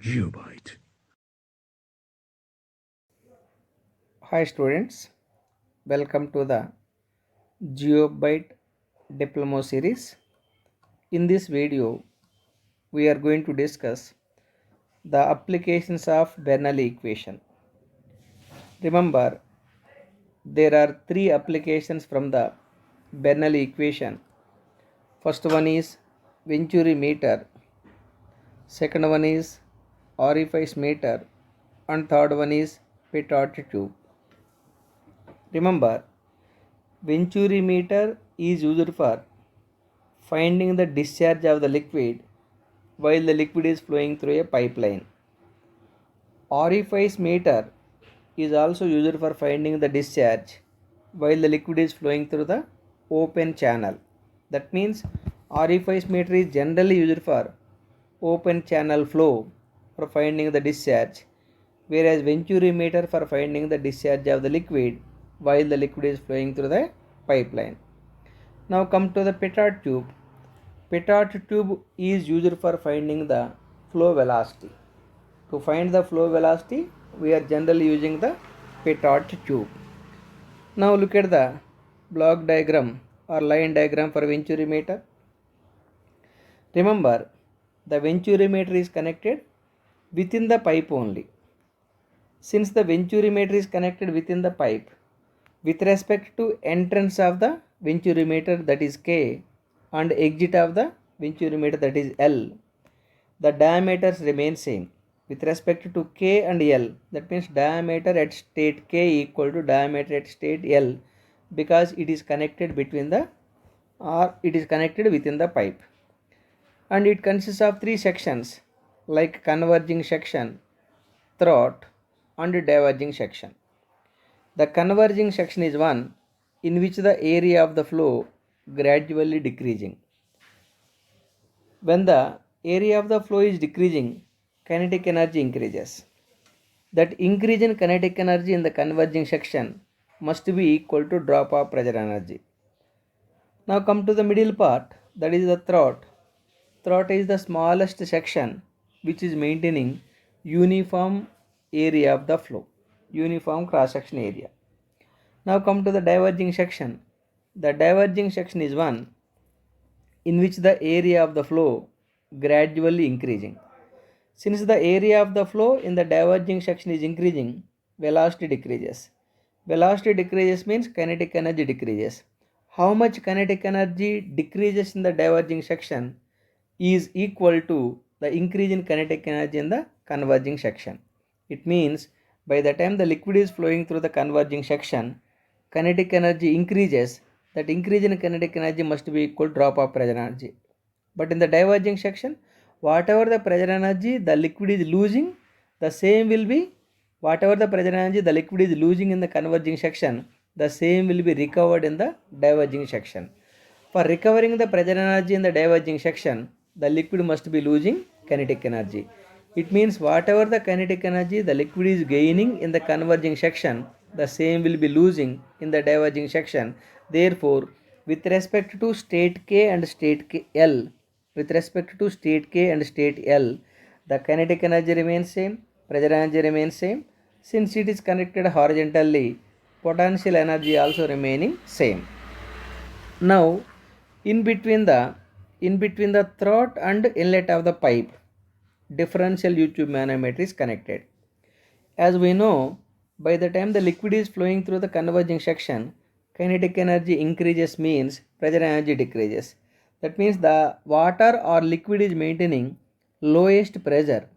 Geobyte. Hi students, welcome to the Geobyte Diploma series. In this video, we are going to discuss the applications of Bernoulli equation. Remember, there are three applications from the Bernoulli equation. First one is Venturi meter, second one is orifice meter, and third one is Pitot tube. Remember, Venturi meter is used for finding the discharge of the liquid while the liquid is flowing through a pipeline. Orifice meter is also used for finding the discharge while the liquid is flowing through the open channel. That means orifice meter is generally used for open channel flow for finding the discharge, whereas Venturi meter for finding the discharge of the liquid while the liquid is flowing through the pipeline. Now come to the Pitot tube. Pitot tube is used for finding the flow velocity. To find the flow velocity, we are generally using the Pitot tube. Now look at the block diagram or line diagram for Venturi meter. Remember, the Venturi meter is connected within the pipe only. Since the Venturi meter is connected within the pipe, with respect to entrance of the Venturi meter, that is K, and exit of the Venturi meter, that is L, the diameters remain same. With respect to K and L, that means diameter at state K equal to diameter at state L, because it is connected between the or it is connected within the pipe. And it consists of three sections like converging section, throat, and diverging section. The converging section is one in which the area of the flow gradually decreasing. When the area of the flow is decreasing, kinetic energy increases. That increase in kinetic energy in the converging section must be equal to drop of pressure energy. Now come to the middle part, that is the throat. Throat is the smallest section which is maintaining uniform area of the flow, uniform cross section area. Now come to the diverging section. The diverging section is one in which the area of the flow gradually increasing. Since the area of the flow in the diverging section is increasing, velocity decreases. Velocity decreases means kinetic energy decreases. How much kinetic energy decreases in the diverging section is equal to the increase in kinetic energy in the converging section. It means by the time the liquid is flowing through the converging section, kinetic energy increases. That increase in kinetic energy must be equal to drop of pressure energy. But in the diverging section, whatever the pressure energy the liquid is losing, the same will be whatever the pressure energy the liquid is losing in the converging section, the same will be recovered in the diverging section. For recovering the pressure energy in the diverging section, the liquid must be losing kinetic energy. It means whatever the kinetic energy the liquid is gaining in the converging section, the same will be losing in the diverging section. Therefore, with respect to state K and state L, with respect to state K and state L, the kinetic energy remains same, pressure energy remains same. Since it is connected horizontally, potential energy also remaining same. Now, in between the throat and inlet of the pipe, differential U-tube manometer is connected. As we know, by the time the liquid is flowing through the converging section, kinetic energy increases means pressure energy decreases. That means the water or liquid is maintaining lowest pressure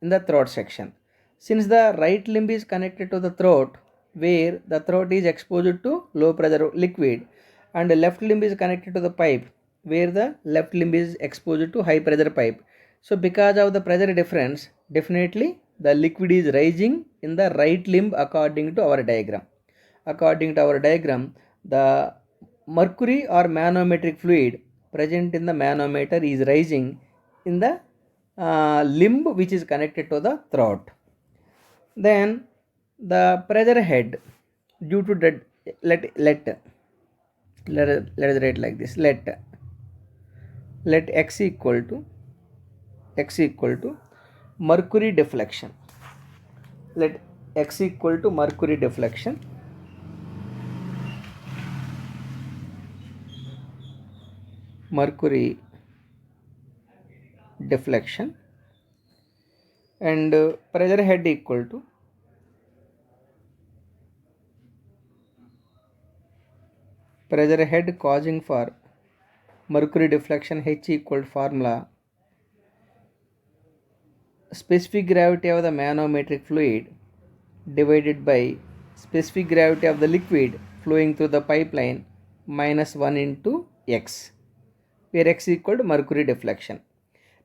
in the throat section. Since the right limb is connected to the throat, where the throat is exposed to low pressure liquid, and the left limb is connected to the pipe, where the left limb is exposed to high pressure pipe. So because of the pressure difference, definitely the liquid is rising in the right limb according to our diagram. According to our diagram, the mercury or manometric fluid present in the manometer is rising in the limb which is connected to the throat. Then the pressure head due to that, let us write like this, let x equal to mercury deflection. Let x equal to mercury deflection. Mercury deflection, and pressure head equal to pressure head causing for mercury deflection, H equal to formula specific gravity of the manometric fluid divided by specific gravity of the liquid flowing through the pipeline minus 1 into x, where x equal to mercury deflection.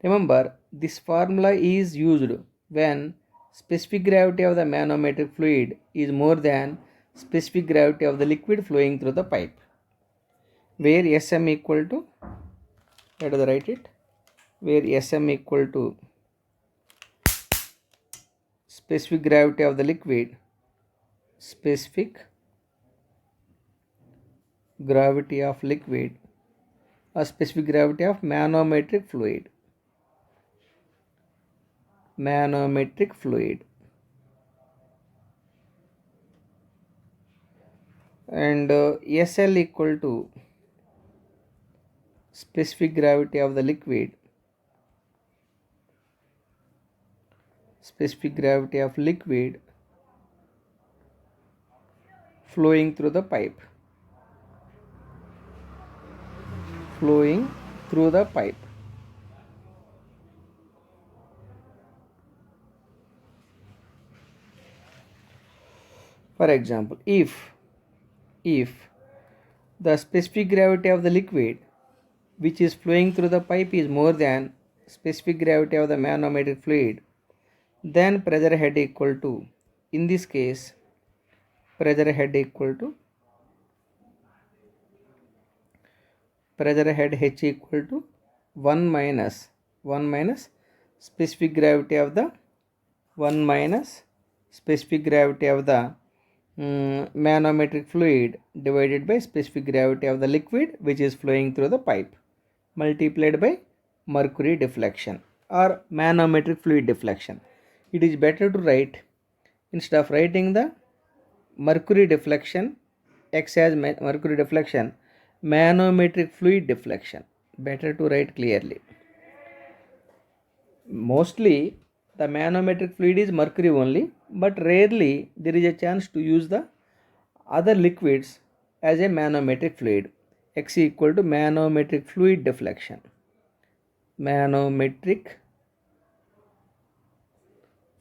Remember, this formula is used when specific gravity of the manometric fluid is more than specific gravity of the liquid flowing through the pipe, where Sm equal to, let us write it, where Sm equal to specific gravity of the liquid, specific gravity of liquid, or specific gravity of manometric fluid, and Sl equal to specific gravity of the liquid, flowing through the pipe, For example, if the specific gravity of the liquid which is flowing through the pipe is more than specific gravity of the manometric fluid, then pressure head equal to, in this case, pressure head H equal to 1 minus specific gravity of the manometric fluid divided by specific gravity of the liquid which is flowing through the pipe, multiplied by mercury deflection or manometric fluid deflection. It is better to write, instead of writing the mercury deflection, x as mercury deflection, manometric fluid deflection, better to write clearly. Mostly the manometric fluid is mercury only, but rarely there is a chance to use the other liquids as a manometric fluid. X equal to manometric fluid deflection, manometric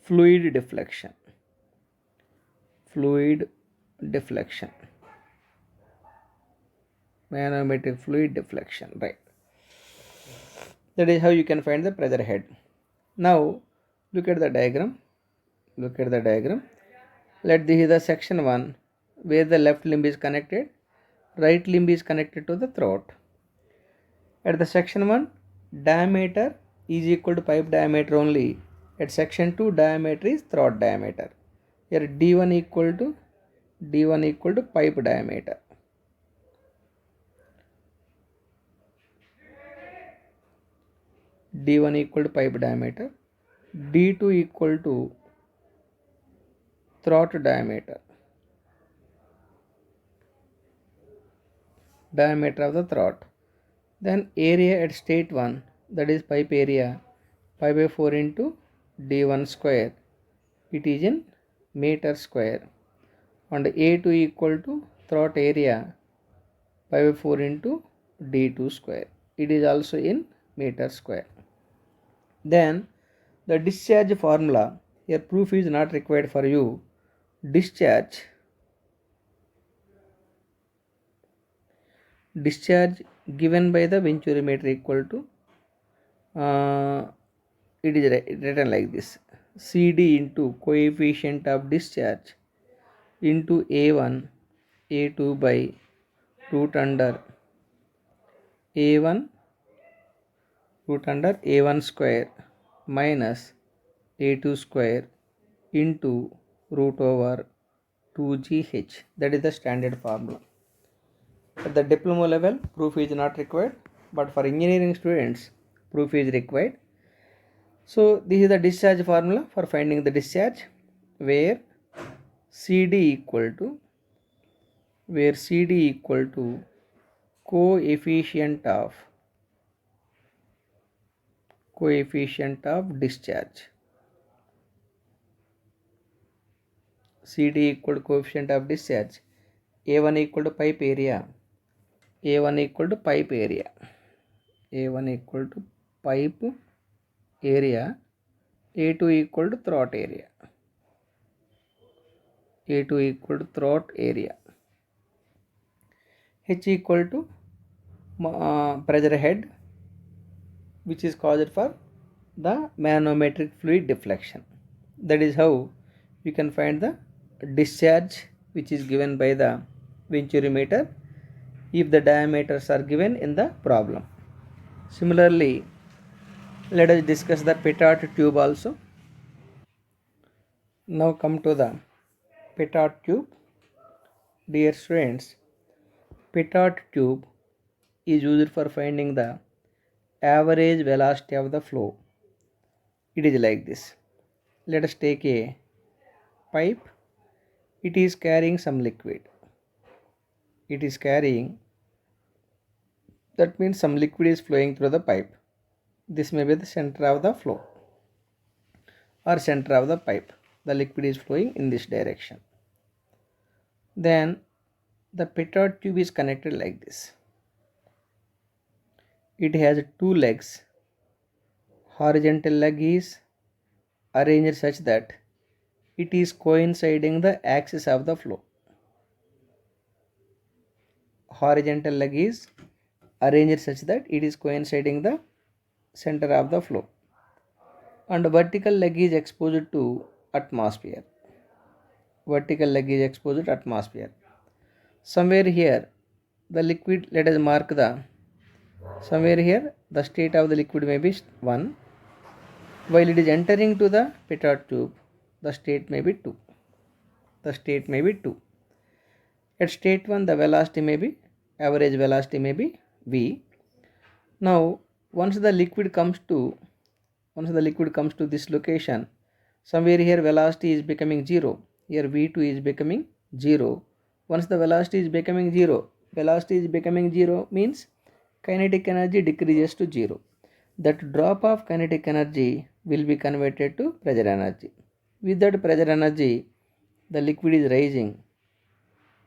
fluid deflection, manometric fluid deflection, right? That is how you can find the pressure head. Now look at the diagram. Let this is the section 1 where the left limb is connected, right limb is connected to the throat. At the section 1, diameter is equal to pipe diameter only. At section 2, diameter is throat diameter. Here D1 equal to pipe diameter. D1 equal to pipe diameter. D2 equal to throat diameter of the throat. Then area at state 1, that is pipe area, pi by 4 into D1 square. It is in meter square. And A2 equal to throat area, pi by 4 into D2 square. It is also in meter square. Then the discharge formula, here proof is not required for you. Discharge given by the venturimeter equal to, it is written like this: CD into coefficient of discharge into A1 A2 by root under A1 square minus A2 square into root over 2GH. That is the standard formula. At the diploma level, proof is not required, but for engineering students, proof is required. So this is the discharge formula for finding the discharge, where CD equal to coefficient of discharge. CD equal to coefficient of discharge. A1 equal to pipe area. A1 equal to pipe area. A1 equal to pipe area. A2 equal to throat area. A2 equal to throat area. H equal to pressure head, which is caused for the manometric fluid deflection. That is how you can find the discharge which is given by the venturimeter if the diameters are given in the problem. Similarly, let us discuss the petard tube also. Now come to the petard tube. Dear students, petard tube is used for finding the average velocity of the flow. It is like this. Let us take a pipe. It is carrying some liquid. It is carrying, that means some liquid is flowing through the pipe. This may be the center of the flow or center of the pipe. The liquid is flowing in this direction. Then the petard tube is connected like this. It has two legs. Horizontal leg is arranged such that it is coinciding the axis of the flow. Horizontal leg is arranged such that it is coinciding the center of the flow, and vertical leg is exposed to atmosphere. Vertical leg is exposed to atmosphere. Somewhere here the liquid, let us mark the, somewhere here the state of the liquid may be 1, while it is entering to the petard tube the state may be 2. The state may be 2. At state 1 the velocity may be, average velocity may be v. Now once the liquid comes to this location, somewhere here velocity is becoming 0. Here v2 is becoming 0. Once the velocity is becoming 0 means kinetic energy decreases to 0. That drop of kinetic energy will be converted to pressure energy. With that pressure energy the liquid is rising.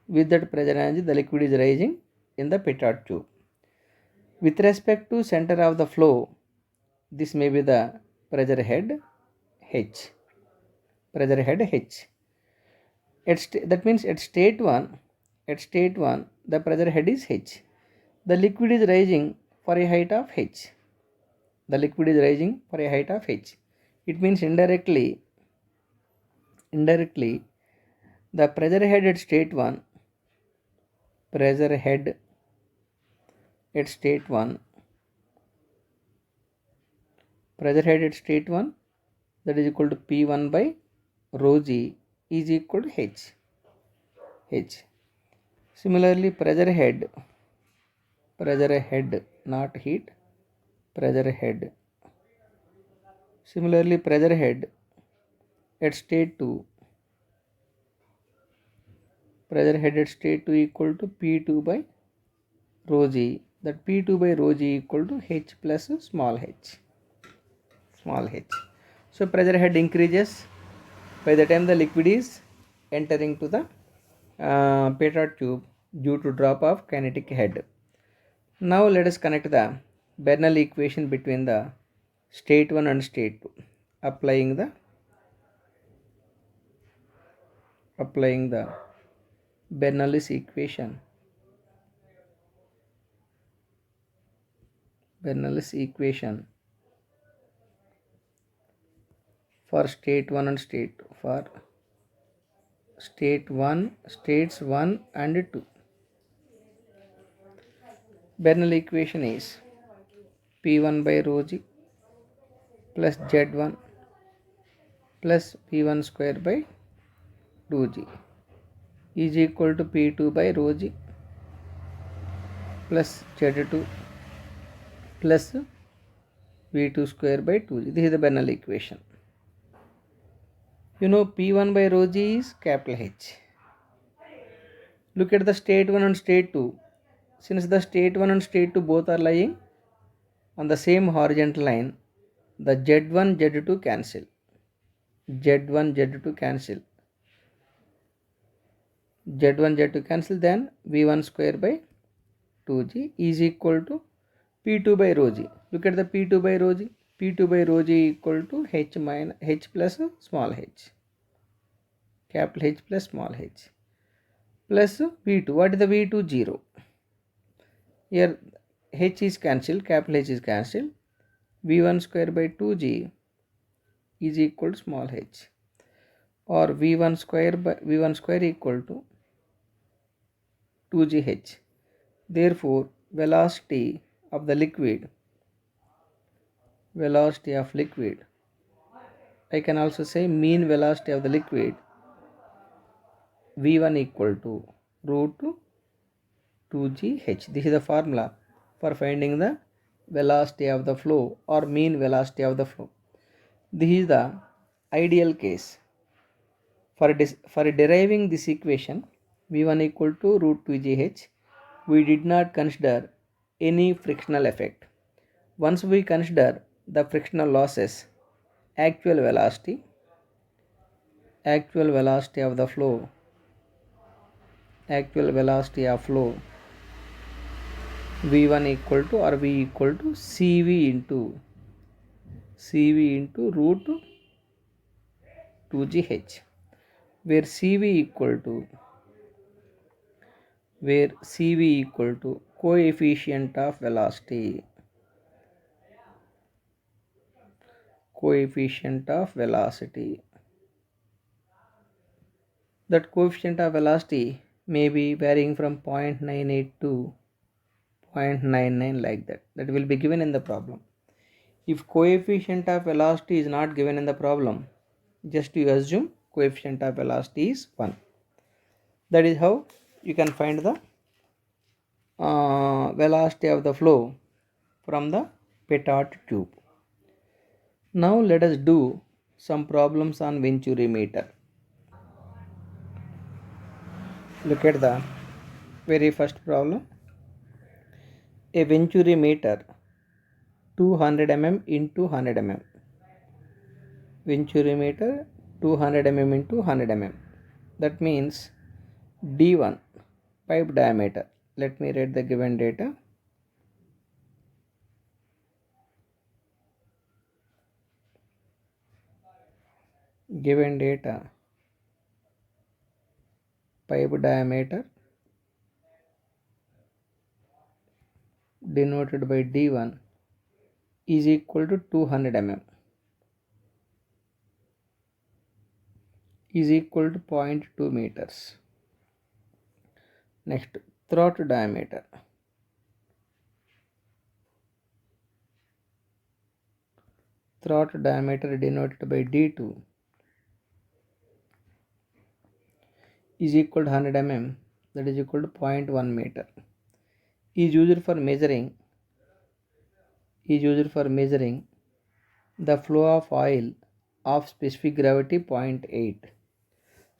With that pressure energy the liquid is rising in the petard tube. With respect to center of the flow, this may be the pressure head H. Pressure head H. That means at state 1 the pressure head is H. The liquid is rising for a height of H. The liquid is rising for a height of H. It means indirectly the pressure head at state 1 that is equal to P1 by rho g is equal to H. Similarly, pressure head, not heat, pressure head. Similarly, pressure head at state 2, equal to P2 by rho g. That P2 by rho g equal to H plus small h. So pressure head increases by the time the liquid is entering to the petard tube due to drop of kinetic head. Now let us connect the Bernoulli equation between the state 1 and state 2, applying the Bernoulli's equation. For state 1 and state 2, for states 1 and 2. Bernoulli equation is P1 by rho g plus Z1 plus P1 square by 2g is equal to P2 by rho g plus Z2 plus V2 square by 2g. This is the Bernal equation. You know P1 by rho g is capital H. Look at the state 1 and state 2. Since the state 1 and state 2 both are lying on the same horizontal line, the Z1 Z2 cancel. Z1 Z2 cancel. Z1 Z2 cancel, then V1 square by 2g is equal to P2 by rho g. Look at the P2 by rho g. P2 by rho g equal to H plus small h. Capital H plus small h. Plus V2. What is the V2? 0. Here H is cancelled. Capital H is cancelled. V1 square by 2g is equal to small h. Or V1 square equal to 2gh. Therefore, velocity of liquid, I can also say mean velocity of the liquid, V1 equal to root 2gh. This is the formula for finding the velocity of the flow or mean velocity of the flow. This is the ideal case. For deriving this equation, V1 equal to root 2gh, we did not consider any frictional effect. Once we consider the frictional losses, actual velocity of the flow, V1 equal to or V equal to CV into root 2gh, where CV equal to coefficient of velocity. That coefficient of velocity may be varying from 0.98 to 0.99 like that. That will be given in the problem. If coefficient of velocity is not given in the problem, just you assume coefficient of velocity is 1. That is how you can find the velocity of the flow from the Petart tube. Now let us do some problems on Venturi meter. Look at the very first problem. A Venturi meter 200 mm into 100 mm. Venturi meter 200 mm into 100 mm. That means D1 pipe diameter. Let me read the given data. Given data, pipe diameter denoted by D1 is equal to 200 mm, is equal to 0.2 meters. Next, throat diameter. Throat diameter denoted by D2 is equal to 100 mm, that is equal to 0.1 meter. Is used for measuring the flow of oil of specific gravity 0.8.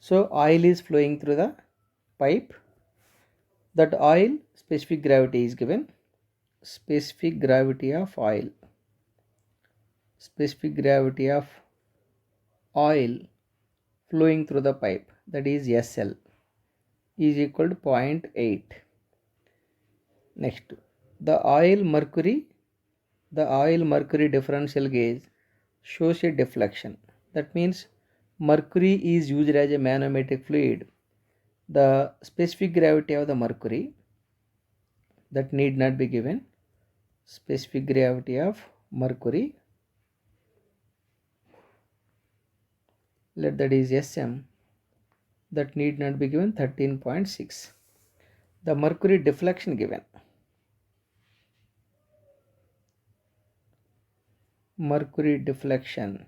So oil is flowing through the pipe. That oil specific gravity is given. Specific gravity of oil flowing through the pipe, that is SL, is equal to 0.8. Next, the oil mercury differential gauge shows a deflection. That means mercury is used as a manometric fluid. The specific gravity of the mercury, that need not be given. Specific gravity of mercury, let that is SM, that need not be given, 13.6. The mercury deflection given. Mercury deflection,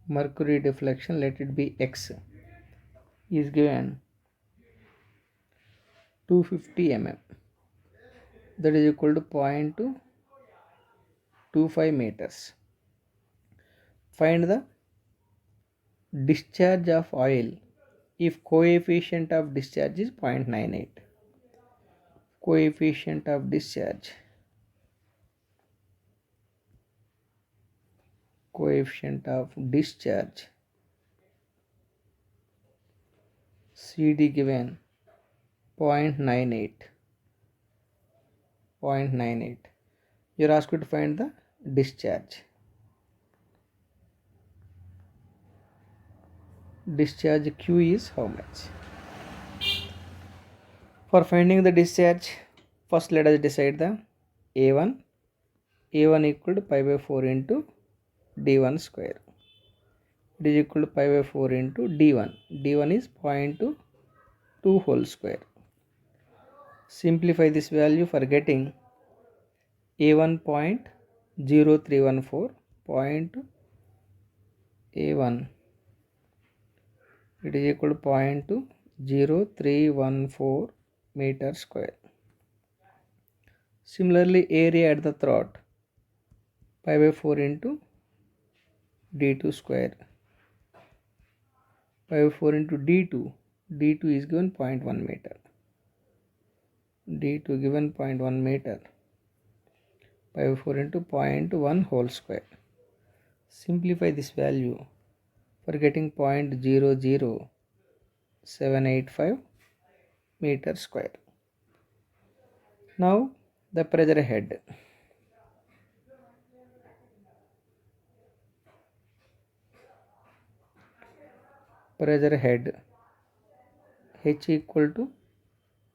let it be X, is given 250 mm, that is equal to 0.2 0.25 meters. Find the discharge of oil if coefficient of discharge is 0.98. Coefficient of discharge. Coefficient of discharge. CD given 0.98. 0.98. You are asked to find the discharge. Discharge Q is how much? For finding the discharge, first let us decide the A1. A1 equal to pi by 4 into D1 square. It is equal to pi by 4 into D1. D1 is 0.22 whole square. Simplify this value for getting A1 0.0314 point A1. It is equal to 0.0314 meter square. Similarly, area at the throat, pi by 4 into D2 square. Pi by 4 into D2. D2 is given 0.1 meter. D2 given 0.1 meter. Pi by 4 into 0.1 whole square. Simplify this value for getting 0.00785 meter square. Now the pressure head. Pressure head H equal to,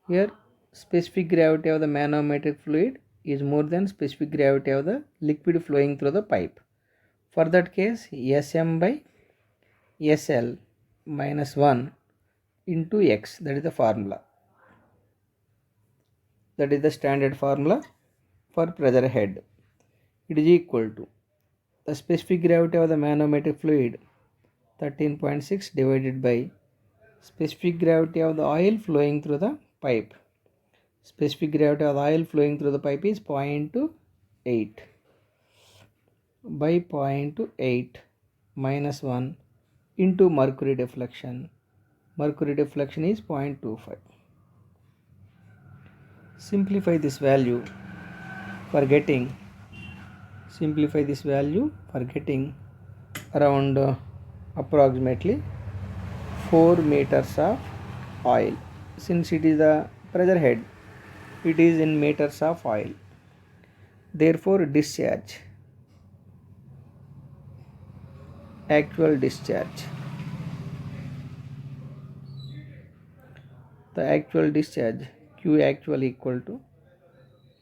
here specific gravity of the manometric fluid is more than specific gravity of the liquid flowing through the pipe. For that case, Sm by Sl minus 1 into X, that is the formula. That is the standard formula for pressure head. It is equal to the specific gravity of the manometric fluid 13.6 divided by specific gravity of the oil flowing through the pipe. Specific gravity of the oil flowing through the pipe is 0.8 by 0.8 minus 1 into mercury deflection. Mercury deflection is 0.25. Simplify this value for getting around approximately 4 meters of oil. Since it is the pressure head, it is in meters of oil. Therefore, discharge, actual discharge. The actual discharge Q actual equal to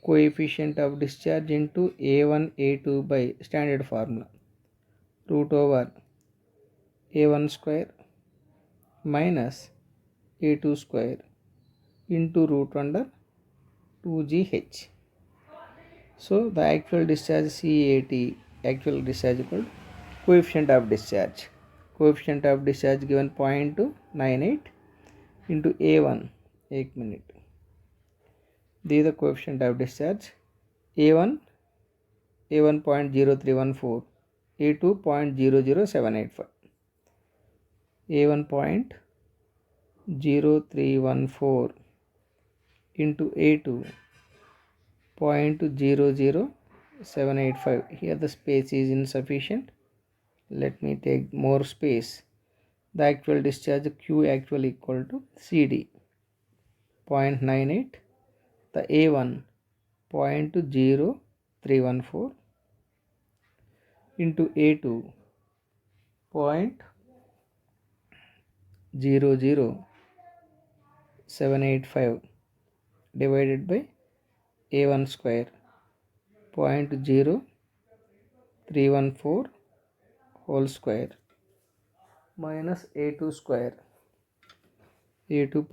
coefficient of discharge into A1 A2 by standard formula root over A1 square minus A2 square into root under 2GH. So the actual discharge CAT, actual discharge equal to coefficient of discharge. Coefficient of discharge given 0.98 into A1. 1 minute. This is the coefficient of discharge. A1 0.0314, A2 0.00785. A1 0.0314 into A2 0.00785. Here the space is insufficient. Let me take more space. The actual discharge Q actual equal to CD 0.98. The A1 0.0314 into A2 0.00785 divided by A1 square 0.0314 whole square minus A2 square. A2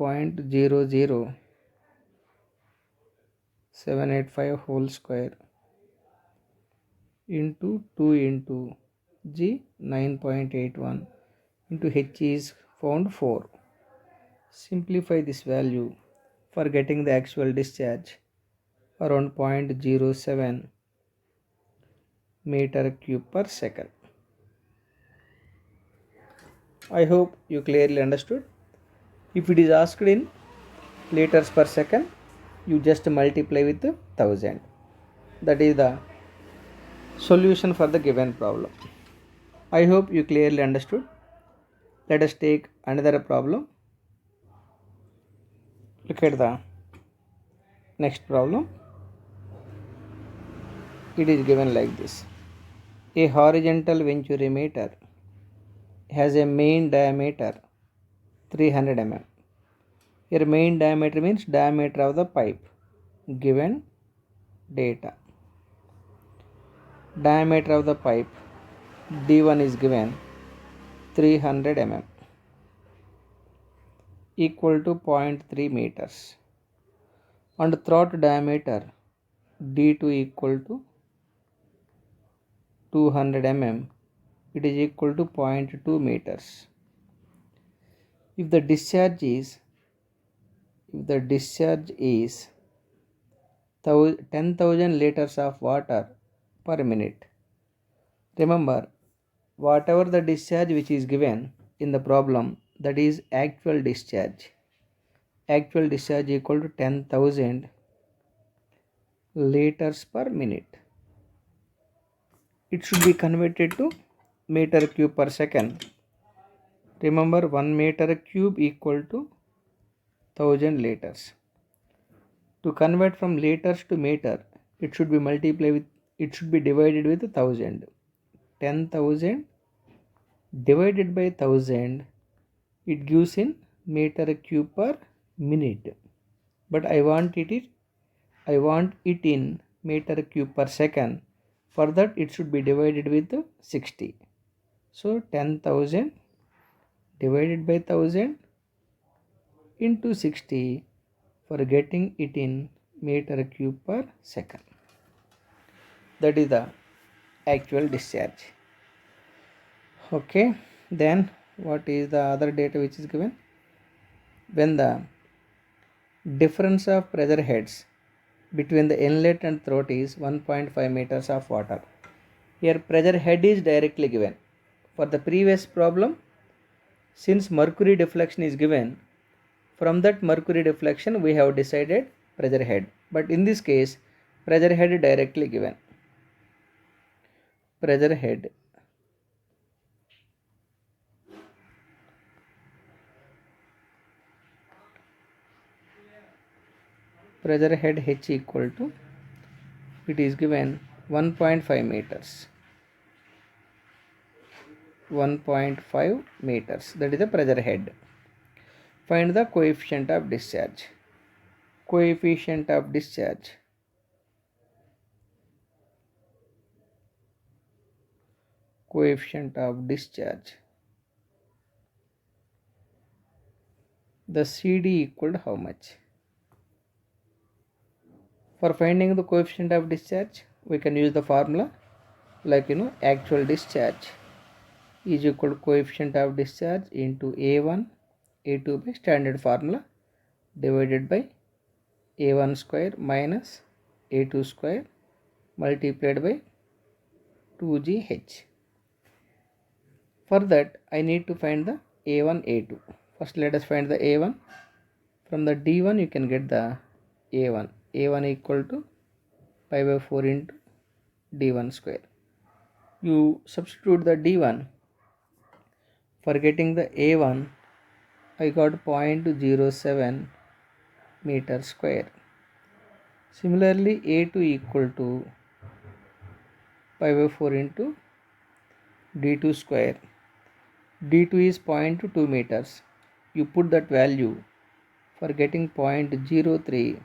0.00785 whole square into 2 into G 9.81 into H is found 4. Simplify this value for getting the actual discharge around 0.07 meter cube per second. I hope you clearly understood. If it is asked in liters per second, you just multiply with 1000. That is the solution for the given problem. I hope you clearly understood. Let us take another problem. Look at the next problem. It is given like this. A horizontal venturimeter has a main diameter 300 mm. Here main diameter means diameter of the pipe. Given data. Diameter of the pipe D1 is given 300 mm equal to 0.3 meters, and throat diameter D2 equal to 200 mm, it is equal to 0.2 meters. If the discharge is 10,000 liters of water per minute. Remember, whatever the discharge which is given in the problem, that is actual discharge. Actual discharge equal to 10,000 liters per minute. It should be converted to meter cube per second. Remember, 1 meter cube equal to 1000 liters. To convert from liters to meter, it should be divided with 1000. 10,000 divided by 1000, it gives in meter cube per minute. But I want it in meter cube per second. For that, it should be divided with 60. So 10,000 divided by 1000 into 60 for getting it in meter cube per second. That is the actual discharge. Okay, then what is the other data which is given? When the difference of pressure heads between the inlet and throat is 1.5 meters of water. Here pressure head is directly given. For the previous problem, since mercury deflection is given, from that mercury deflection we have decided pressure head. But in this case, pressure head directly given. Pressure head H equal to, it is given 1.5 meters. 1.5 meters, that is the pressure head. Find the coefficient of discharge. Coefficient of discharge. Coefficient of discharge. The CD equal to how much? For finding the coefficient of discharge, we can use the formula like actual discharge is equal to coefficient of discharge into A1 A2 by standard formula divided by A1 square minus A2 square multiplied by 2GH. For that, I need to find the A1 A2. First let us find the A1. From the D1 you can get the A1. A1 equal to pi by 4 into D1 square. You substitute the D1. For getting the A1, I got 0.07 meter square. Similarly, A2 equal to pi by 4 into D2 square. D2 is 0.2 meters. You put that value for getting 0.03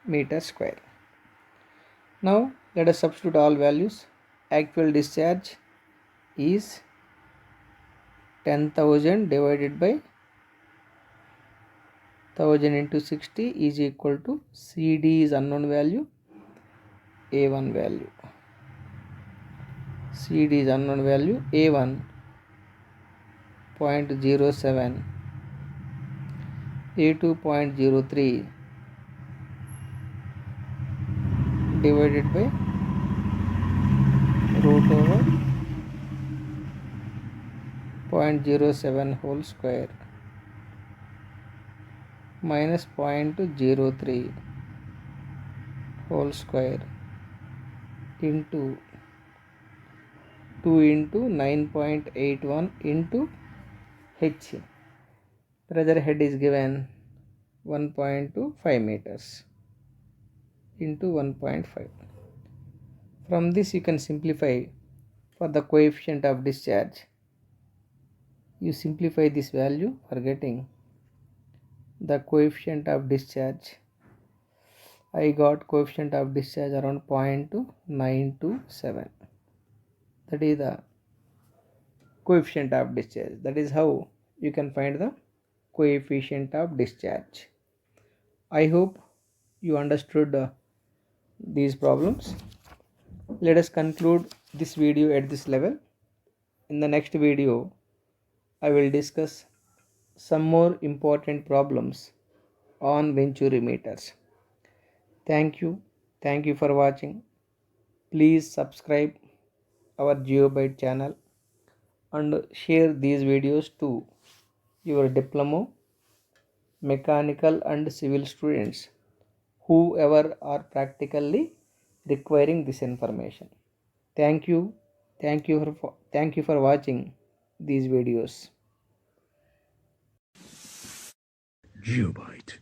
meter square. Now let us substitute all values. Actual discharge is 10,000 divided by 1000 into 60 is equal to CD is unknown value, A1 value. CD is unknown value, A1 0.07, A2 0.03 divided by root over 0.07 whole square minus 0.03 whole square into 2 into 9.81 into h. Pressure head is given 1.25 meters into 1.5. From this you can simplify for the coefficient of discharge. You simplify this value for getting the coefficient of discharge. I got coefficient of discharge around 0.927. That is the coefficient of discharge. That is how you can find the coefficient of discharge. I hope you understood these problems. Let us conclude this video at this level. In the next video, I will discuss some more important problems on Venturi meters. Thank you. Thank you for watching. Please subscribe our GeoByte channel and share these videos to your diploma, mechanical and civil students, whoever are practically requiring this information. Thank you. Thank you for watching these videos. GeoByte.